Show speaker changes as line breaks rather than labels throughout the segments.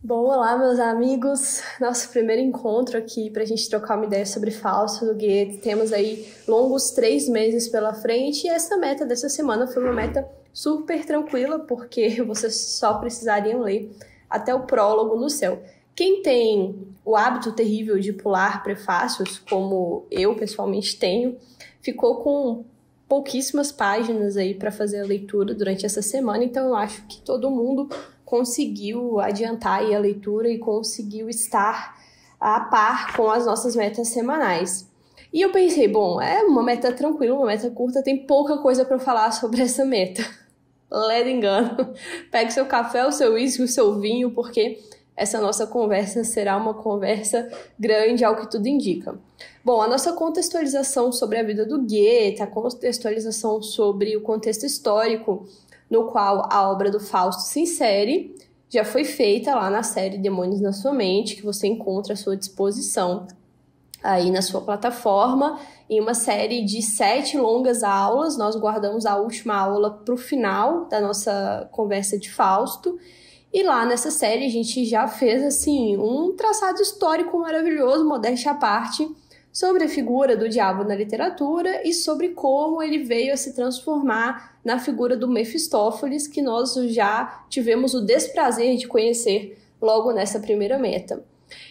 Bom, olá, meus amigos. Nosso primeiro encontro aqui para a gente trocar uma ideia sobre Fausto do Goethe. Temos aí longos 3 meses pela frente e essa meta dessa semana foi uma meta super tranquila, porque vocês só precisariam ler até o prólogo no céu. Quem tem o hábito terrível de pular prefácios, como eu pessoalmente tenho, ficou com pouquíssimas páginas aí para fazer a leitura durante essa semana, então eu acho que todo mundo conseguiu adiantar aí a leitura e conseguiu estar a par com as nossas metas semanais. E eu pensei, bom, é uma meta tranquila, uma meta curta, tem pouca coisa para falar sobre essa meta. Leda engano. Pegue seu café, o seu uísque, o seu vinho, porque essa nossa conversa será uma conversa grande, ao que tudo indica. Bom, a nossa contextualização sobre a vida do Goethe, a contextualização sobre o contexto histórico no qual a obra do Fausto se insere, já foi feita lá na série Demônios na Sua Mente, que você encontra à sua disposição aí na sua plataforma, em uma série de 7 longas aulas. Nós guardamos a última aula para o final da nossa conversa de Fausto, e lá nessa série a gente já fez assim um traçado histórico maravilhoso, modéstia à parte, sobre a figura do diabo na literatura e sobre como ele veio a se transformar na figura do Mefistófeles, que nós já tivemos o desprazer de conhecer logo nessa primeira meta.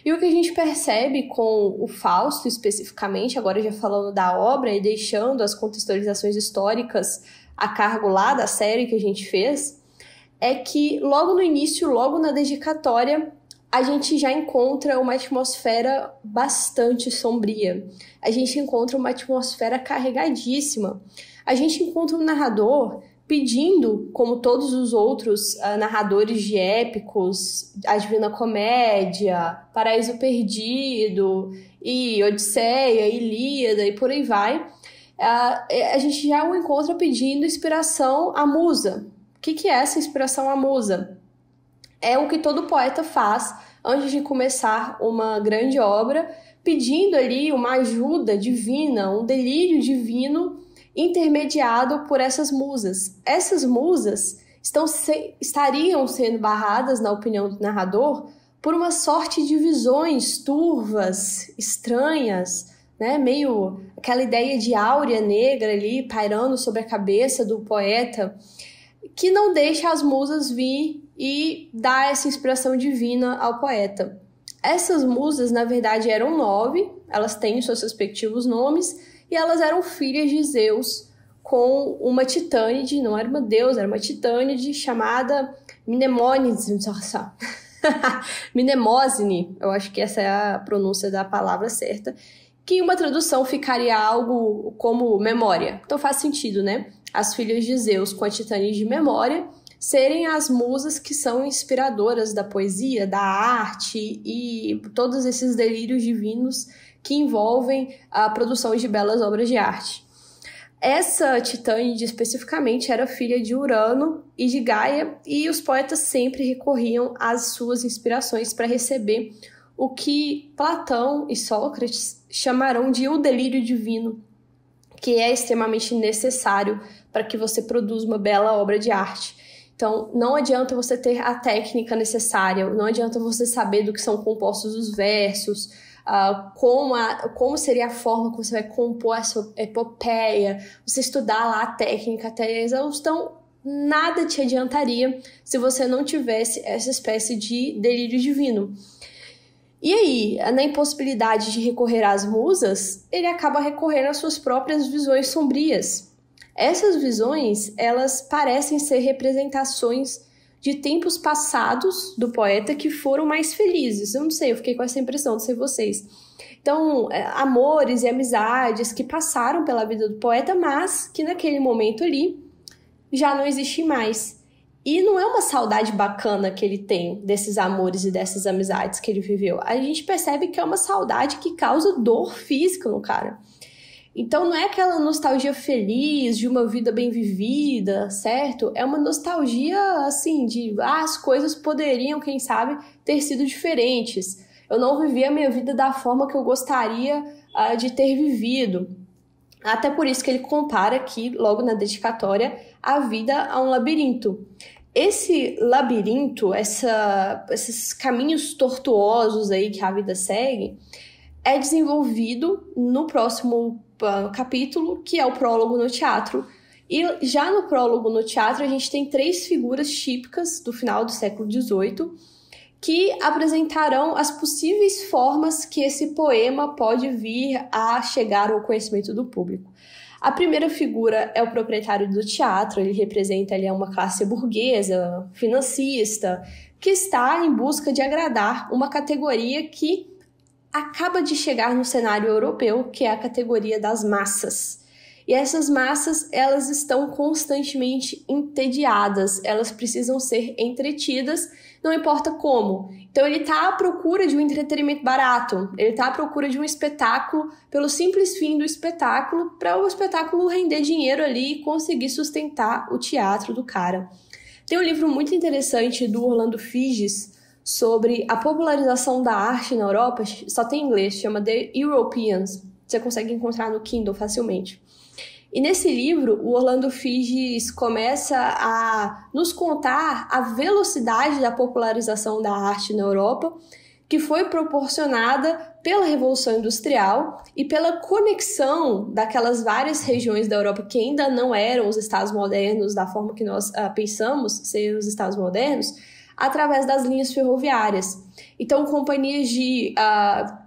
E o que a gente percebe com o Fausto especificamente, agora já falando da obra e deixando as contextualizações históricas a cargo lá da série que a gente fez, é que logo no início, logo na dedicatória, a gente já encontra uma atmosfera bastante sombria. A gente encontra uma atmosfera carregadíssima. A gente encontra um narrador pedindo, como todos os outros narradores de épicos, a Divina Comédia, Paraíso Perdido, e Odisseia, Ilíada e por aí vai, a gente já o encontra pedindo inspiração à musa. O que é essa inspiração à musa? É o que todo poeta faz antes de começar uma grande obra, pedindo ali uma ajuda divina, um delírio divino intermediado por essas musas. Essas musas estariam sendo barradas, na opinião do narrador, por uma sorte de visões turvas, estranhas, né? Meio aquela ideia de áurea negra ali pairando sobre a cabeça do poeta, que não deixa as musas vir e dar essa inspiração divina ao poeta. Essas musas, na verdade, eram 9, elas têm os seus respectivos nomes, e elas eram filhas de Zeus, com uma titânide, não era uma deusa, era uma titânide chamada Mnemosine, eu acho que essa é a pronúncia da palavra certa, que em uma tradução ficaria algo como memória. Então faz sentido, né? As filhas de Zeus com a titânide de memória serem as musas que são inspiradoras da poesia, da arte e todos esses delírios divinos que envolvem a produção de belas obras de arte. Essa titânide especificamente era filha de Urano e de Gaia, e os poetas sempre recorriam às suas inspirações para receber o que Platão e Sócrates chamarão de o delírio divino, que é extremamente necessário para que você produza uma bela obra de arte. Então, não adianta você ter a técnica necessária, não adianta você saber do que são compostos os versos, como seria a forma que você vai compor essa epopeia, você estudar lá a técnica até a exaustão, nada te adiantaria se você não tivesse essa espécie de delírio divino. E aí, na impossibilidade de recorrer às musas, ele acaba recorrendo às suas próprias visões sombrias. Essas visões, elas parecem ser representações de tempos passados do poeta que foram mais felizes. Eu não sei, eu fiquei com essa impressão, não sei vocês. Então, amores e amizades que passaram pela vida do poeta, mas que naquele momento ali já não existem mais. E não é uma saudade bacana que ele tem desses amores e dessas amizades que ele viveu. A gente percebe que é uma saudade que causa dor física no cara. Então não é aquela nostalgia feliz de uma vida bem vivida, certo? É uma nostalgia, assim, de as coisas poderiam, quem sabe, ter sido diferentes. Eu não vivi a minha vida da forma que eu gostaria de ter vivido. Até por isso que ele compara aqui, logo na dedicatória, a vida a um labirinto. Esse labirinto, esses caminhos tortuosos aí que a vida segue, é desenvolvido no próximo capítulo, que é o prólogo no teatro. E já no prólogo no teatro, a gente tem 3 figuras típicas do final do século XVIII que apresentarão as possíveis formas que esse poema pode vir a chegar ao conhecimento do público. A primeira figura é o proprietário do teatro, ele representa ali uma classe burguesa, financista, que está em busca de agradar uma categoria que acaba de chegar no cenário europeu, que é a categoria das massas. E essas massas, elas estão constantemente entediadas, elas precisam ser entretidas, não importa como. Então ele está à procura de um entretenimento barato, ele está à procura de um espetáculo pelo simples fim do espetáculo, para o espetáculo render dinheiro ali e conseguir sustentar o teatro do cara. Tem um livro muito interessante do Orlando Figes sobre a popularização da arte na Europa, só tem em inglês, chama The Europeans, você consegue encontrar no Kindle facilmente. E nesse livro, o Orlando Figes começa a nos contar a velocidade da popularização da arte na Europa, que foi proporcionada pela Revolução Industrial e pela conexão daquelas várias regiões da Europa que ainda não eram os Estados modernos da forma que nós pensamos ser os Estados modernos, através das linhas ferroviárias. Então, companhias de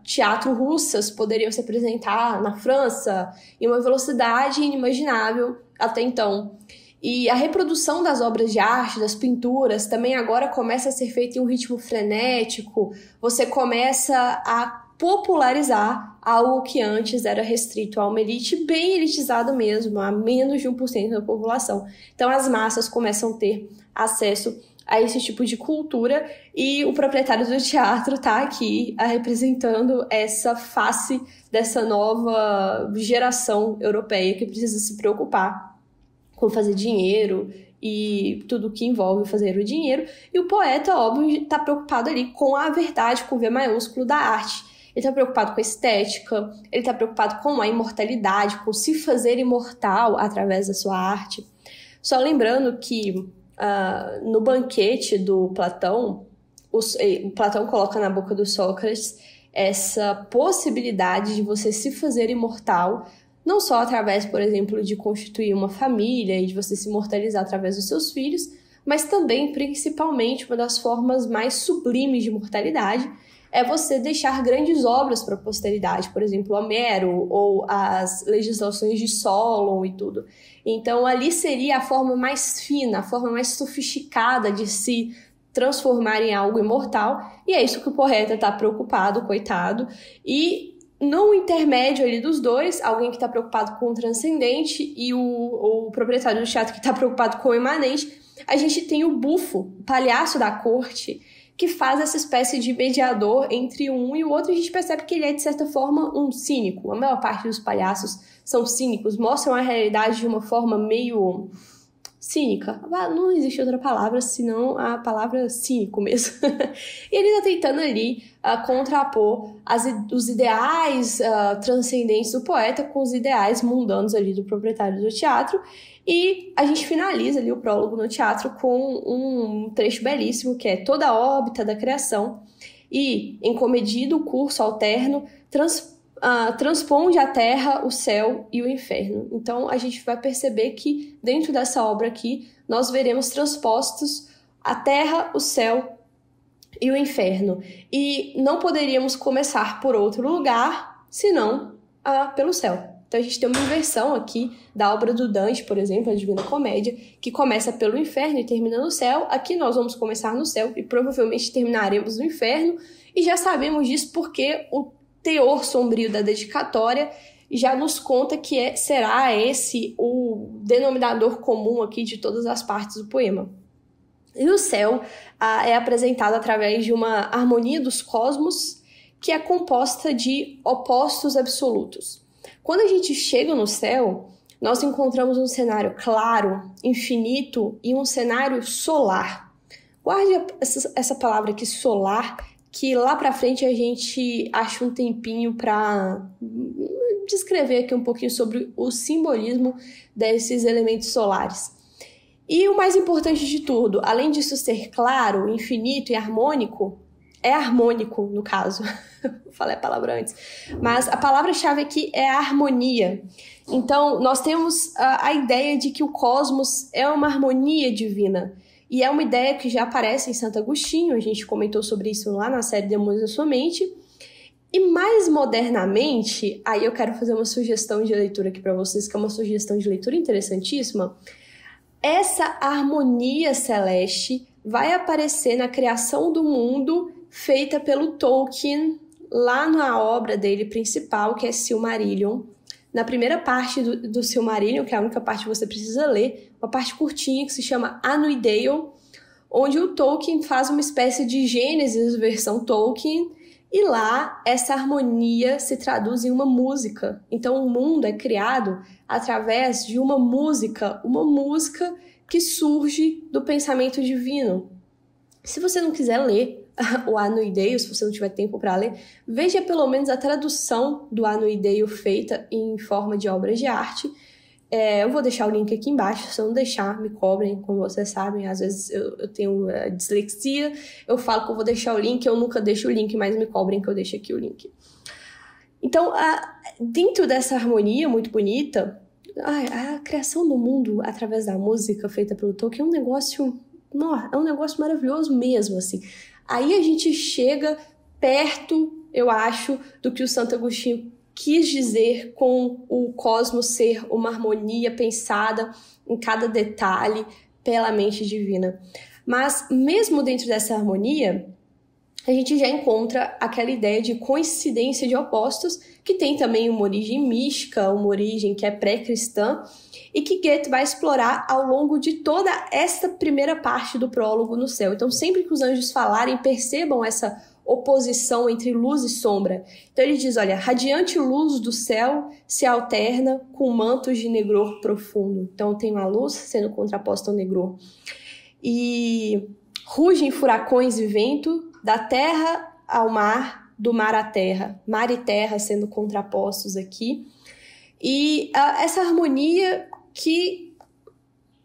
teatro russas poderiam se apresentar na França em uma velocidade inimaginável até então. E a reprodução das obras de arte, das pinturas, também agora começa a ser feita em um ritmo frenético. Você começa a popularizar algo que antes era restrito a uma elite bem elitizada mesmo, a menos de 1% da população. Então, as massas começam a ter acesso a esse tipo de cultura, e o proprietário do teatro está aqui representando essa face dessa nova geração europeia que precisa se preocupar com fazer dinheiro e tudo que envolve fazer o dinheiro. E o poeta, óbvio, está preocupado ali com a verdade, com o V maiúsculo da arte. Ele está preocupado com a estética, ele está preocupado com a imortalidade, com se fazer imortal através da sua arte. Só lembrando que no banquete do Platão, o Platão coloca na boca do Sócrates essa possibilidade de você se fazer imortal, não só através, por exemplo, de constituir uma família e de você se imortalizar através dos seus filhos, mas também, principalmente, uma das formas mais sublimes de imortalidade é você deixar grandes obras para a posteridade, por exemplo, Homero ou as legislações de Solon e tudo. Então, ali seria a forma mais fina, a forma mais sofisticada de se transformar em algo imortal, e é isso que o poeta está preocupado, coitado. E no intermédio ali dos dois, alguém que está preocupado com o transcendente e o proprietário do teatro que está preocupado com o imanente, a gente tem o bufo, o palhaço da corte, que faz essa espécie de mediador entre um e o outro, e a gente percebe que ele é, de certa forma, um cínico. A maior parte dos palhaços são cínicos, mostram a realidade de uma forma meio cínica. Não existe outra palavra senão a palavra cínico mesmo. E ele está tentando ali contrapor os ideais transcendentes do poeta com os ideais mundanos ali do proprietário do teatro. E a gente finaliza ali o prólogo no teatro com um trecho belíssimo, que é: toda a órbita da criação e, em comedido curso alterno, transponde a terra, o céu e o inferno. Então, a gente vai perceber que, dentro dessa obra aqui, nós veremos transpostos a terra, o céu e o inferno. E não poderíamos começar por outro lugar, senão pelo céu. Então a gente tem uma inversão aqui da obra do Dante, por exemplo, a Divina Comédia, que começa pelo inferno e termina no céu. Aqui nós vamos começar no céu e provavelmente terminaremos no inferno, e já sabemos disso porque o teor sombrio da dedicatória já nos conta que será esse o denominador comum aqui de todas as partes do poema. E o céu é apresentado através de uma harmonia dos cosmos que é composta de opostos absolutos. Quando a gente chega no céu, nós encontramos um cenário claro, infinito e um cenário solar. Guarde essa palavra aqui, solar, que lá pra frente a gente acha um tempinho para descrever aqui um pouquinho sobre o simbolismo desses elementos solares. E o mais importante de tudo, além disso ser claro, infinito e harmônico, é harmônico no caso, falei a palavra antes, mas a palavra-chave aqui é a harmonia. Então, nós temos a ideia de que o cosmos é uma harmonia divina, e é uma ideia que já aparece em Santo Agostinho, a gente comentou sobre isso lá na série Demônios da Sua Mente. E mais modernamente, aí eu quero fazer uma sugestão de leitura aqui para vocês, que é uma sugestão de leitura interessantíssima. Essa harmonia celeste vai aparecer na criação do mundo feita pelo Tolkien, lá na obra dele principal, que é Silmarillion. Na primeira parte do Silmarillion, que é a única parte que você precisa ler, uma parte curtinha que se chama Anuideil, onde o Tolkien faz uma espécie de Gênesis versão Tolkien, e lá essa harmonia se traduz em uma música. Então o mundo é criado através de uma música que surge do pensamento divino. Se você não quiser ler o Anuideil, se você não tiver tempo para ler, veja pelo menos a tradução do Anuideil feita em forma de obras de arte. Eu vou deixar o link aqui embaixo, se eu não deixar, me cobrem, como vocês sabem, às vezes eu tenho dislexia, eu falo que eu vou deixar o link, eu nunca deixo o link, mas me cobrem que eu deixo aqui o link. Então, dentro dessa harmonia muito bonita, a criação do mundo através da música feita pelo Tolkien é um negócio maravilhoso mesmo, assim. Aí a gente chega perto, eu acho, do que o Santo Agostinho quis dizer com o cosmos ser uma harmonia pensada em cada detalhe pela mente divina. Mas mesmo dentro dessa harmonia, a gente já encontra aquela ideia de coincidência de opostos, que tem também uma origem mística, uma origem que é pré-cristã, e que Goethe vai explorar ao longo de toda essa primeira parte do prólogo no céu. Então, sempre que os anjos falarem, percebam essa oposição entre luz e sombra. Então ele diz, olha, radiante luz do céu se alterna com mantos de negror profundo. Então tem uma luz sendo contraposta ao negror. E rugem furacões e vento, da terra ao mar, do mar à terra. Mar e terra sendo contrapostos aqui. E essa harmonia que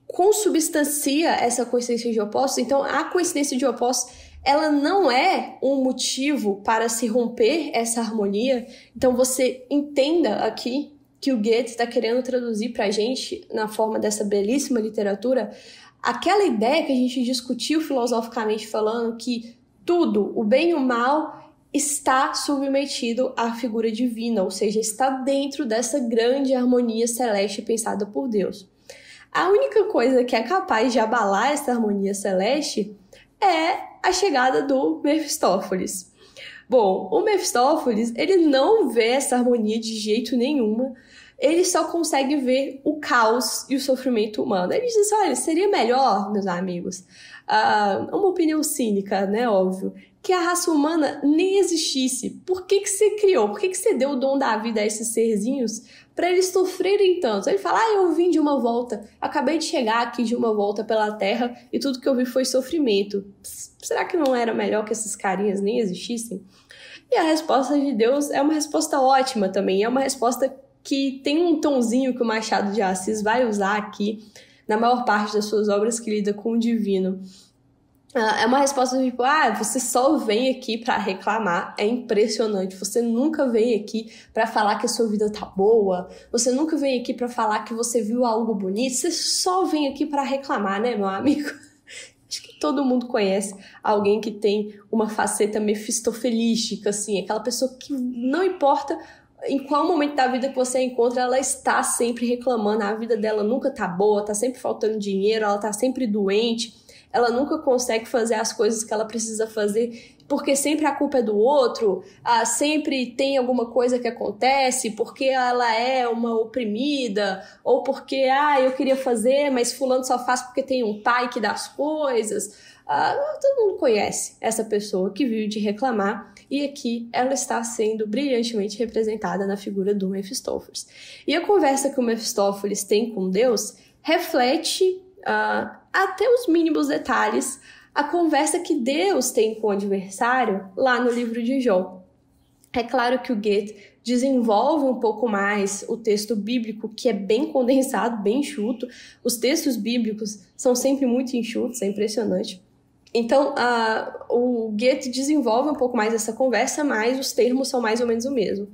consubstancia essa coincidência de opostos. Então a coincidência de opostos ela não é um motivo para se romper essa harmonia. Então você entenda aqui que o Goethe está querendo traduzir para a gente, na forma dessa belíssima literatura, aquela ideia que a gente discutiu filosoficamente falando, que tudo, o bem e o mal, está submetido à figura divina, ou seja, está dentro dessa grande harmonia celeste pensada por Deus. A única coisa que é capaz de abalar essa harmonia celeste é a chegada do Mefistófeles. Bom, o Mefistófeles, ele não vê essa harmonia de jeito nenhuma, ele só consegue ver o caos e o sofrimento humano. Ele diz, olha, seria melhor, meus amigos, uma opinião cínica, né, óbvio, que a raça humana nem existisse. Por que você criou? Por que você deu o dom da vida a esses serzinhos para eles sofrerem tanto? Ele fala, eu vim de uma volta, acabei de chegar aqui de uma volta pela Terra e tudo que eu vi foi sofrimento. Será que não era melhor que esses carinhas nem existissem? E a resposta de Deus é uma resposta ótima também, é uma resposta que tem um tonzinho que o Machado de Assis vai usar aqui na maior parte das suas obras que lida com o divino. É uma resposta tipo, você só vem aqui para reclamar, é impressionante, você nunca vem aqui para falar que a sua vida tá boa, você nunca vem aqui para falar que você viu algo bonito, você só vem aqui para reclamar, né, meu amigo? Acho que todo mundo conhece alguém que tem uma faceta mefistofelística, assim, aquela pessoa que não importa em qual momento da vida que você encontra, ela está sempre reclamando, a vida dela nunca tá boa, tá sempre faltando dinheiro, ela tá sempre doente, ela nunca consegue fazer as coisas que ela precisa fazer, porque sempre a culpa é do outro, sempre tem alguma coisa que acontece, porque ela é uma oprimida, ou porque, eu queria fazer, mas fulano só faz porque tem um pai que dá as coisas. Todo mundo conhece essa pessoa que vive de reclamar, e aqui ela está sendo brilhantemente representada na figura do Mefistófeles. E a conversa que o Mefistófeles tem com Deus reflete até os mínimos detalhes a conversa que Deus tem com o adversário lá no livro de Jó. É claro que o Goethe desenvolve um pouco mais o texto bíblico, que é bem condensado, bem enxuto. Os textos bíblicos são sempre muito enxutos, é impressionante. Então, o Goethe desenvolve um pouco mais essa conversa, mas os termos são mais ou menos o mesmo.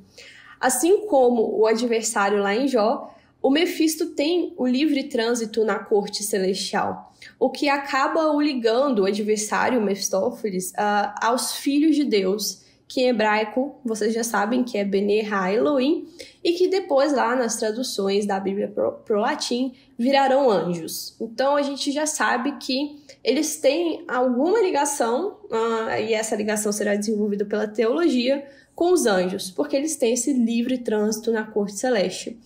Assim como o adversário lá em Jó, o Mefisto tem o livre trânsito na corte celestial, o que acaba o ligando, o adversário, Mefistófeles, aos filhos de Deus, que em hebraico vocês já sabem que é Bene Ha-Elohim, e que depois lá nas traduções da Bíblia pro latim virarão anjos. Então a gente já sabe que eles têm alguma ligação, e essa ligação será desenvolvida pela teologia, com os anjos, porque eles têm esse livre trânsito na corte celeste.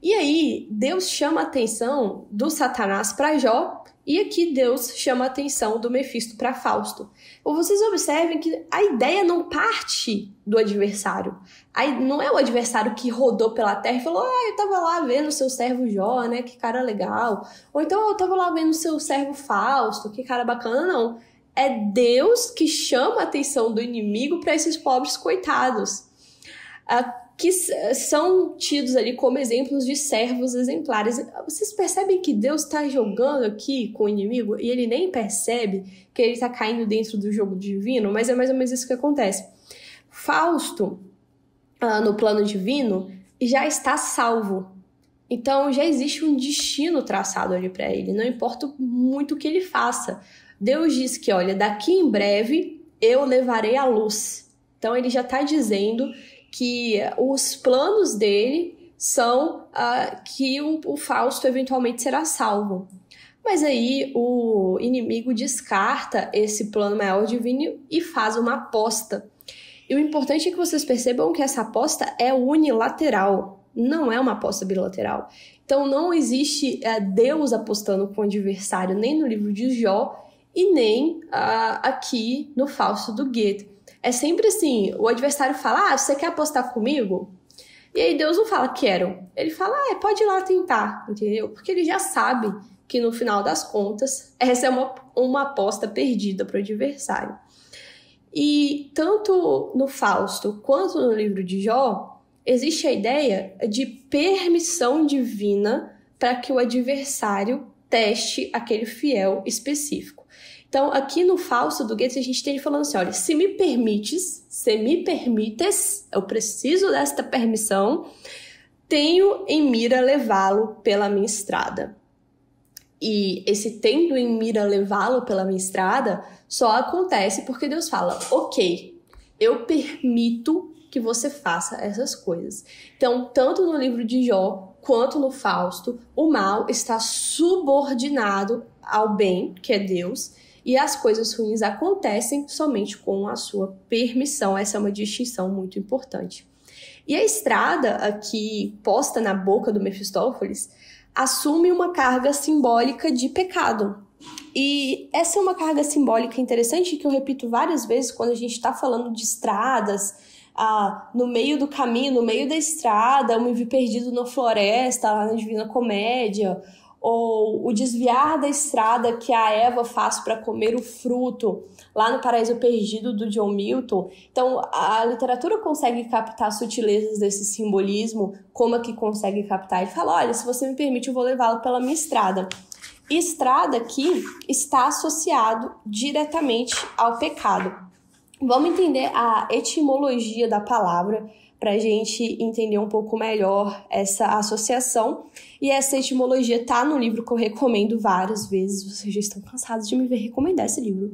E aí Deus chama a atenção do Satanás para Jó, e aqui Deus chama a atenção do Mefisto para Fausto. Vocês observem que a ideia não parte do adversário. Aí não é o adversário que rodou pela terra e falou: eu estava lá vendo o seu servo Jó, né? Que cara legal. Ou então eu estava lá vendo o seu servo Fausto, que cara bacana. Não. É Deus que chama a atenção do inimigo para esses pobres coitados, que são tidos ali como exemplos de servos exemplares. Vocês percebem que Deus está jogando aqui com o inimigo e ele nem percebe que ele está caindo dentro do jogo divino? Mas é mais ou menos isso que acontece. Fausto, no plano divino, já está salvo. Então já existe um destino traçado ali para ele, não importa muito o que ele faça. Deus diz que, olha, daqui em breve eu levarei a luz. Então ele já está dizendo que os planos dele são que o Fausto eventualmente será salvo. Mas aí o inimigo descarta esse plano maior divino e faz uma aposta. E o importante é que vocês percebam que essa aposta é unilateral, não é uma aposta bilateral. Então não existe Deus apostando com o adversário, nem no livro de Jó e nem aqui no Fausto do Goethe. É sempre assim, o adversário fala: você quer apostar comigo? E aí Deus não fala: quero. Ele fala: pode ir lá tentar, entendeu? Porque ele já sabe que no final das contas, essa é uma aposta perdida para o adversário. E tanto no Fausto quanto no livro de Jó, existe a ideia de permissão divina para que o adversário teste aquele fiel específico. Então, aqui no Fausto do Goethe, a gente tem ele falando assim: olha, se me permites, eu preciso desta permissão, tenho em mira levá-lo pela minha estrada. E esse tendo em mira levá-lo pela minha estrada só acontece porque Deus fala: ok, eu permito que você faça essas coisas. Então, tanto no livro de Jó quanto no Fausto, o mal está subordinado ao bem, que é Deus, e as coisas ruins acontecem somente com a sua permissão. Essa é uma distinção muito importante. E a estrada aqui posta na boca do Mefistófeles assume uma carga simbólica de pecado. E essa é uma carga simbólica interessante que eu repito várias vezes quando a gente está falando de estradas. No meio do caminho, no meio da estrada, eu me vi perdido na floresta, lá na Divina Comédia, ou o desviar da estrada que a Eva faz para comer o fruto, lá no Paraíso Perdido, do John Milton. Então, a literatura consegue captar sutilezas desse simbolismo, como aqui consegue captar. Ele fala: olha, se você me permite, eu vou levá-lo pela minha estrada. E estrada aqui está associado diretamente ao pecado. Vamos entender a etimologia da palavra para a gente entender um pouco melhor essa associação. E essa etimologia está no livro que eu recomendo várias vezes. Vocês já estão cansados de me ver recomendar esse livro,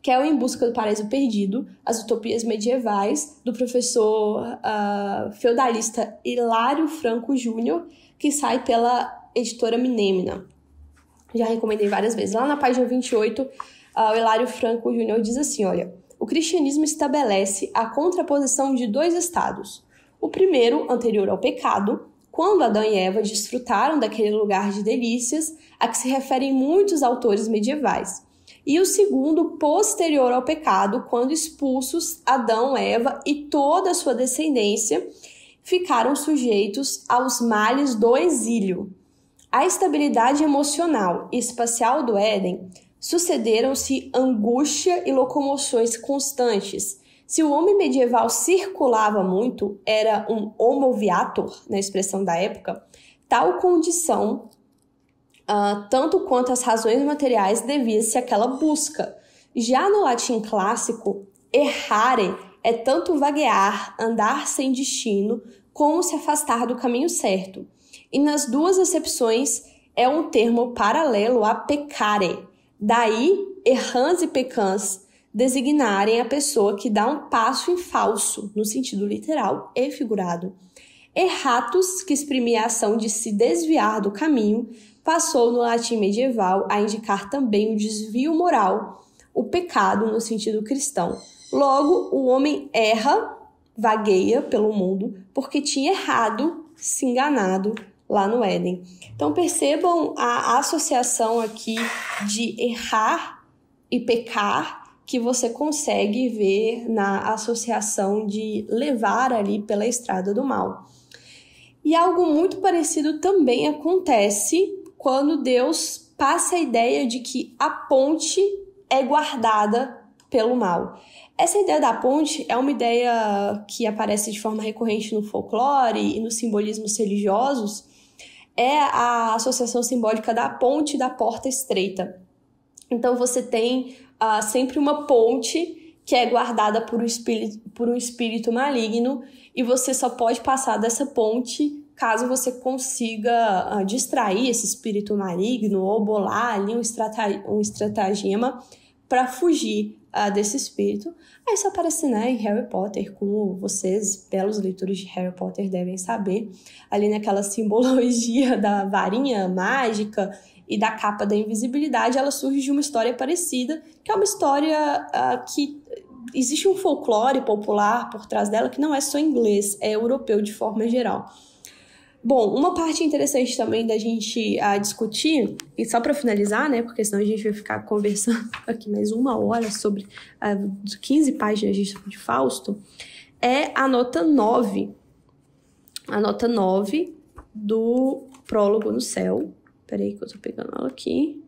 que é o Em Busca do Paraíso Perdido, As Utopias Medievais, do professor feudalista Hilário Franco Júnior, que sai pela editora Minêmina. Já recomendei várias vezes. Lá na página 28, o Hilário Franco Júnior diz assim: olha, o cristianismo estabelece a contraposição de dois estados. O primeiro, anterior ao pecado, quando Adão e Eva desfrutaram daquele lugar de delícias a que se referem muitos autores medievais. E o segundo, posterior ao pecado, quando expulsos, Adão, Eva e toda a sua descendência ficaram sujeitos aos males do exílio. À estabilidade emocional e espacial do Éden, sucederam-se angústia e locomoções constantes, Se o homem medieval circulava muito, era um homo viator, na expressão da época, tal condição, tanto quanto as razões materiais, devia-se àquela busca. Já no latim clássico, errare é tanto vaguear, andar sem destino, como se afastar do caminho certo. E nas duas acepções é um termo paralelo a peccare. Daí, errans e peccans designarem a pessoa que dá um passo em falso, no sentido literal e figurado. Erratus, que exprimia a ação de se desviar do caminho, passou no latim medieval a indicar também o desvio moral, o pecado no sentido cristão. Logo, o homem erra, vagueia pelo mundo, porque tinha errado, se enganado lá no Éden. Então percebam a associação aqui de errar e pecar que você consegue ver na associação de levar ali pela estrada do mal. E algo muito parecido também acontece quando Deus passa a ideia de que a ponte é guardada pelo mal. Essa ideia da ponte é uma ideia que aparece de forma recorrente no folclore e nos simbolismos religiosos. É a associação simbólica da ponte e da porta estreita. Então você tem sempre uma ponte que é guardada por um espírito maligno e você só pode passar dessa ponte caso você consiga distrair esse espírito maligno ou bolar ali um estratagema para fugir desse espírito. Aí isso aparece, né, em Harry Potter, como vocês, belos leitores de Harry Potter, devem saber, ali naquela simbologia da varinha mágica e da capa da invisibilidade, ela surge de uma história parecida, que é uma história que existe um folclore popular por trás dela que não é só inglês, é europeu de forma geral. Bom, uma parte interessante também da gente discutir, e só para finalizar, né, porque senão a gente vai ficar conversando aqui mais 1 hora sobre 15 páginas de Fausto, é a nota 9. A nota 9 do Prólogo no Céu. Peraí que eu tô pegando ela aqui.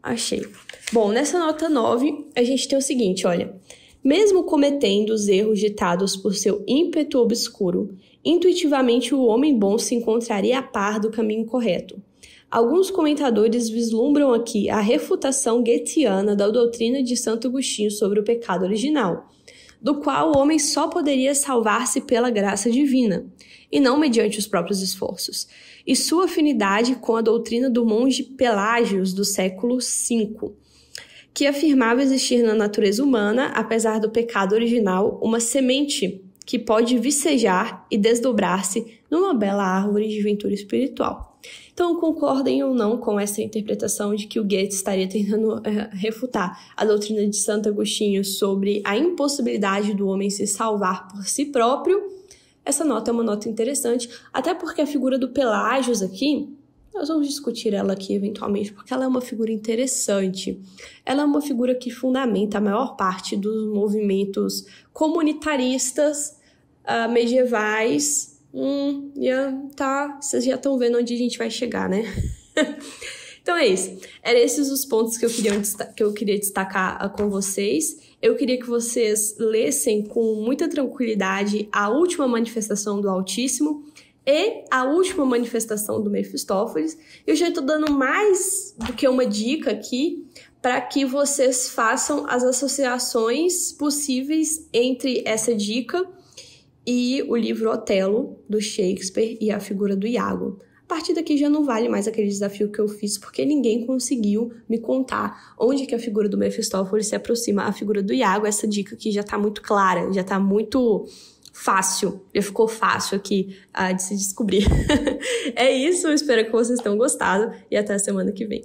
Achei. Bom, nessa nota 9, a gente tem o seguinte, olha. Mesmo cometendo os erros ditados por seu ímpeto obscuro, intuitivamente o homem bom se encontraria a par do caminho correto. Alguns comentadores vislumbram aqui a refutação goetiana da doutrina de Santo Agostinho sobre o pecado original, do qual o homem só poderia salvar-se pela graça divina, e não mediante os próprios esforços, e sua afinidade com a doutrina do monge Pelágios do século V, que afirmava existir na natureza humana, apesar do pecado original, uma semente que pode vicejar e desdobrar-se numa bela árvore de ventura espiritual. Então, concordem ou não com essa interpretação de que o Goethe estaria tentando refutar a doutrina de Santo Agostinho sobre a impossibilidade do homem se salvar por si próprio, essa nota é uma nota interessante, até porque a figura do Pelágios aqui, nós vamos discutir ela aqui eventualmente, porque ela é uma figura interessante. Ela é uma figura que fundamenta a maior parte dos movimentos comunitaristas medievais. Vocês já estão vendo onde a gente vai chegar, né? Então é isso. Eram esses os pontos que eu queria destacar com vocês. Eu queria que vocês lessem com muita tranquilidade a última manifestação do Altíssimo e a última manifestação do Mefistófeles. Eu já estou dando mais do que uma dica aqui para que vocês façam as associações possíveis entre essa dica e o livro Otelo, do Shakespeare, e a figura do Iago. A partir daqui já não vale mais aquele desafio que eu fiz, porque ninguém conseguiu me contar onde que a figura do Mefistófeles se aproxima à figura do Iago. Essa dica aqui já está muito clara, já está muito fácil, já ficou fácil aqui de se descobrir. É isso, eu espero que vocês tenham gostado e até a semana que vem.